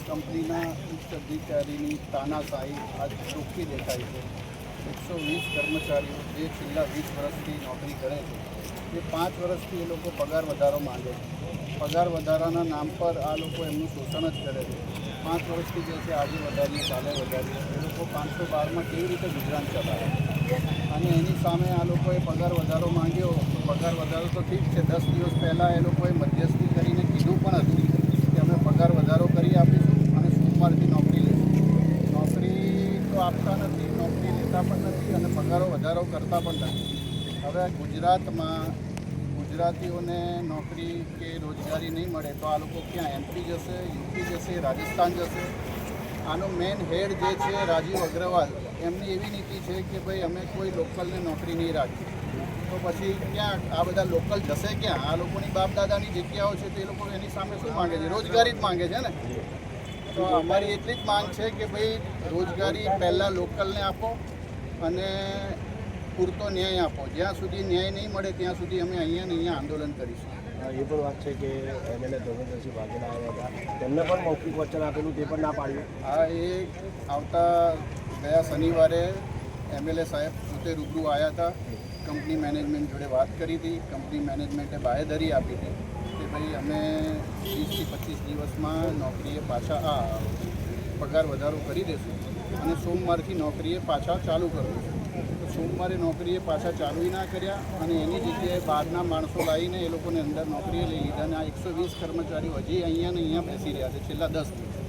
કંપનીના ઉચ્ચ અધિકારીની તાનાશાહી આજ ચોખ્ખી દેખાય છે। 120 કર્મચારીઓ જે છેલ્લા 20 વર્ષથી નોકરી કરે છે તે 5 વર્ષથી એ લોકો પગાર વધારો માંગે છે। પગાર વધારાના નામ પર આ લોકો એમનું શોષણ જ કરે છે। 5 વર્ષથી જે છે આજે વધારીએ કાલે વધારીએ, એ લોકો 512માં કેવી રીતે ગુજરાન ચલાવે? અને એની સામે આ લોકોએ પગાર વધારો માંગ્યો તો પગાર વધારો તો ઠીક છે, 10 દિવસ પહેલાં એ લોકોએ મધ્યસ્થી કરીને કીધું પણ હતું કે અમે પગાર વધારો કરી આપીશું અને સોમવારથી નોકરી લઈશું। નોકરી તો આપતા નથી, નોકરી લેતા પણ નથી અને પગારો વધારો કરતા પણ નથી। હવે ગુજરાતમાં ગુજરાતીઓને નોકરી કે રોજગારી નહીં મળે તો આ લોકો ક્યાં એમપી જશે, યુપી જશે, રાજસ્થાન જશે? આનો મેઇન હેડ જે છે રાજીવ અગ્રવાલ, એમની એવી નીતિ છે કે ભાઈ અમે કોઈ લોકલને નોકરી નહીં રાખીએ। તો પછી ક્યાં આ બધા લોકલ જશે ક્યાં? આ લોકોની બાપ દાદાની જગ્યાઓ છે તો એ લોકો એની સામે શું માંગે છે? રોજગારી જ માંગે છે ને। તો અમારી એટલી જ માંગ છે કે ભાઈ રોજગારી પહેલાં લોકલને આપો અને પૂરતો ન્યાય આપો। જ્યાં સુધી ન્યાય નહીં મળે ત્યાં સુધી અમે અહીંયા આંદોલન કરીશું। એ પણ વાત છે કે એમએલએ ધર્મેન્દ્રસિંહ વાઘેલા આવ્યા હતા, તેમને પણ મૌખિક વચન આપેલું, તે પણ ના પાડ્યું। હા, એ ગયા શનિવારે એમએલએ સાહેબ પોતે રૂબરૂ આવ્યા હતા, કંપની મેનેજમેન્ટ જોડે વાત કરી હતી। કંપની મેનેજમેન્ટે બાહેધરી આપી હતી કે ભાઈ અમે 20થી 25 દિવસમાં નોકરીએ પાછા પગાર વધારો કરી દઈશું અને સોમવારથી નોકરીએ પાછા ચાલુ કરવું છે। તો સોમવારે નોકરીએ પાછા ચાલુ ના કર્યા અને એની જગ્યાએ બહારના માણસો લાવીને એ લોકોને અંદર નોકરીએ લઈ લીધા અને આ 120 કર્મચારીઓ હજી અહીંયા બેસી રહ્યા છે છેલ્લા 10 દિવસ।